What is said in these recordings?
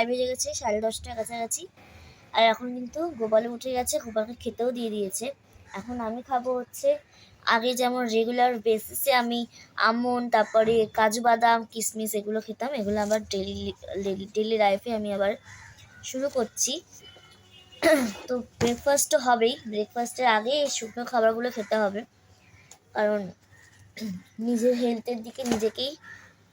বেজে গেছে 10:30টার কাছাকাছি। আর এখন কিন্তু গোপালও উঠে গেছে, গোপালকে খেতেও দিয়ে দিয়েছে। এখন আমি খাবো হচ্ছে আগে যেমন রেগুলার বেসিসে আমি আমন্ড, তারপরে কাজু বাদাম, কিশমিশ এগুলো খেতাম, এগুলো আবার ডেলি লাইফে আমি আবার শুরু করছি। তো ব্রেকফাস্ট তো হবেই, ব্রেকফাস্টের আগে এই শুকনো খাবারগুলো খেতে হবে, কারণ নিজের হেলথের দিকে নিজেকেই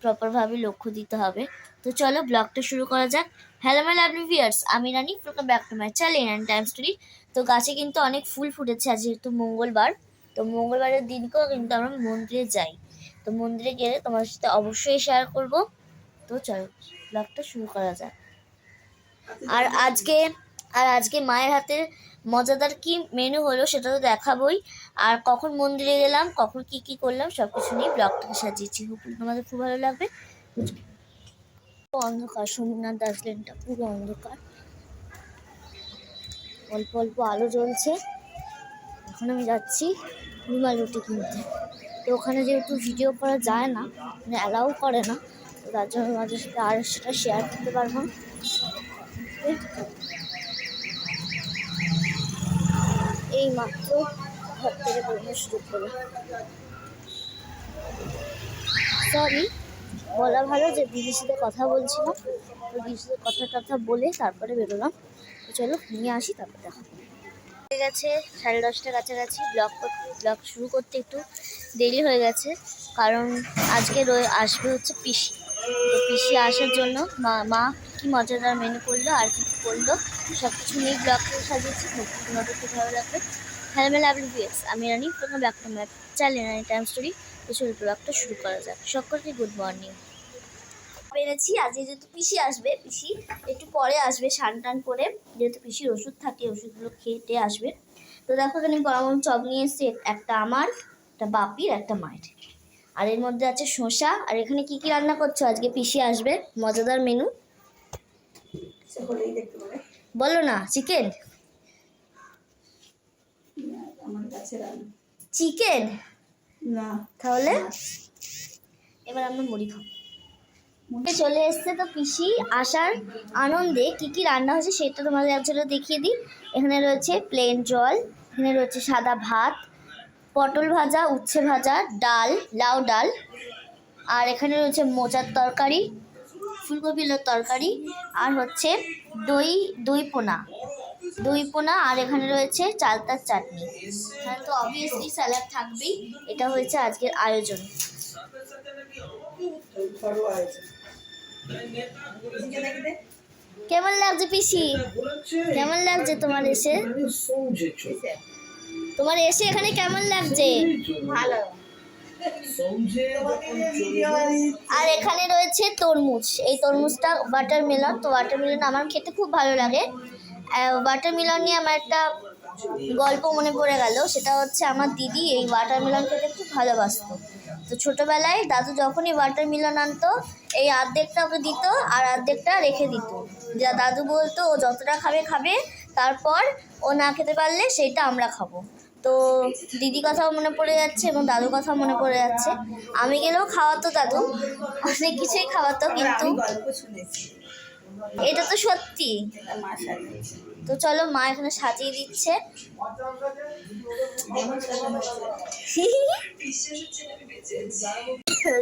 প্রপারভাবে লক্ষ্য দিতে হবে। তো চলো ব্লগটা শুরু করা যাক। হ্যালো মাই লাভলি ভিউয়ার্স, আমি Rani, welcome back to my channel and time story. তো গাছে কিন্তু অনেক ফুল ফুটেছে, আজ যেহেতু মঙ্গলবার, তো মঙ্গলবারের দিনকেও কিন্তু আমরা মন্দিরে যাই। তো মন্দিরে গেলে তোমার সাথে অবশ্যই শেয়ার করব। তো চলো ব্লগটা শুরু করা যাক। আর আজকে মায়ের হাতের মজাদার কি মেনু হলো সেটা তো দেখাবোই। আর কখন মন্দিরে গেলাম, কখন কি করলাম, সব কিছু নিয়ে ব্লগটাকে সাজিয়েছি। হোপফুলি তোমাদের খুব ভালো লাগবে। অন্ধকার, সোমনাথ দাস লেনটা পুরো অন্ধকার, অল্প অল্প আলো জ্বলছে। এখন আমি যাচ্ছি রুমাল রুটি কিনতে। তো ওখানে যেহেতু ভিডিও করা যায় না, মানে অ্যালাউ করে না, তো তার জন্য আমাদের সাথে আর সেটা শেয়ার করতে পারবো না। এই মাত্র ঘর থেকে বেরোনোর সুযোগ পেল। সরি, বলা ভালো যে দিদির সাথে কথা বলছিলাম, তো দিদির সাথে কথা বলে তারপরে বেরোলাম। তো চলো নিয়ে আসি, তারপর দেখা হয়ে গেছে 10:30টার কাছাকাছি। ব্লগ শুরু করতে একটু দেরি হয়ে গেছে, কারণ আজকে আসবে হচ্ছে পিসি। তো পিসি আসার জন্য মা কি মজাদার মেনু করলো আর কি করলো সব কিছু নিয়ে ব্লগটা সাজিয়েছি। তোমাদের খুব ভালো লাগবে। হ্যালো মাই লাভলি ভিউয়ার্স, আমি Rani, welcome back to my channel and time story. তো চলো ব্লগটা শুরু করা যাক। সকলকে গুড মর্নিং। পেরেছি আজ যেহেতু পিসি আসবে, পিসি একটু পরে আসবে স্নান টান করে, যেহেতু পিসির ওষুধ থাকে, ওষুধগুলো খেতে আসবে। তো দেখো এখানে গরম চপ নিয়ে এসেছি, একটা আমার, একটা বাপির, একটা মায়ের। আর এর মধ্যে আছে শসা। আর এখানে কি রান্না করছো আজকে, পিসি আসবে, মজাদার মেনু বলো না। চিকেন? চিকেন না, তাহলে এবার আমরা মুড়ি খাবো। চলে এসছে, তো পিসি আসার আনন্দে কি রান্না হয়েছে সেটা তোমাদের একজনে দেখিয়ে দিই। এখানে রয়েছে প্লেন জল, এখানে রয়েছে সাদা ভাত, পটল ভাজা, উচ্ছে ভাজা, ডাল, লাউ ডাল, আর এখানে রয়েছে মোচার তরকারি, ফুলকপির তরকারি, আর হচ্ছে দই পোনা, আর এখানে রয়েছে চালতার চাটনি। হ্যাঁ, তো অবভিয়াসলি স্যালাড থাকবেই। এটা হয়েছে আজকের আয়োজন। কেমন লাগছে পিসি, কেমন লাগছে তোমার এসে? এখানে কেমন লাগছে? ভালো। আর এখানে রয়েছে তরমুজ, এই তরমুজটা ওয়াটারমেলন। তো ওয়াটারমেলন আমার খেতে খুব ভালো লাগে। ওয়াটারমেলন নিয়ে আমার একটা গল্প মনে পড়ে গেল, সেটা হচ্ছে আমার দিদি এই ওয়াটারমেলন খেতে খুব ভালোবাসতো। তো ছোটোবেলায় দাদু যখনই ওয়াটারমেলন আনতো, এই অর্ধেকটা ওকে দিত আর অর্ধেকটা রেখে দিত। যা দাদু বলতো ও যতটা খাবে, তারপর ও না খেতে পারলে সেইটা আমরা খাবো। তো দিদি কথাও মনে পড়ে যাচ্ছে এবং দাদুর কথাও মনে পড়ে যাচ্ছে। আমি গেলেও খাওয়াতো দাদু, অনেক কিছুই খাওয়াতো, কিন্তু এটা তো সত্যি। তো চলো মা এখানে সাজিয়ে দিচ্ছে।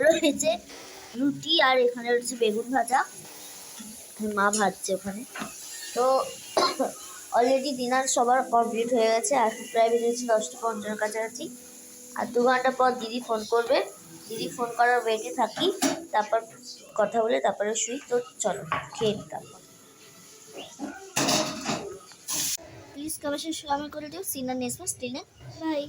রয়েছে রুটি আর এখানে রয়েছে বেগুন ভাজা, মা ভাজছে ওখানে। তো অলরেডি ডিনার সবার কমপ্লিট হয়ে গেছে, আর প্রায় বেজেছে 10:50 কাছাকাছি। আর 2 ঘন্টা পর দিদি ফোন করবে, দিদি ফোন করার ওয়েটে থাকি, তারপর কথা বলে তারপরে শুই। তো চলো খেয়ে নিই তারপর। প্লিজ কমেন্ট করে দিও। সিন আর নেক্সট বাই।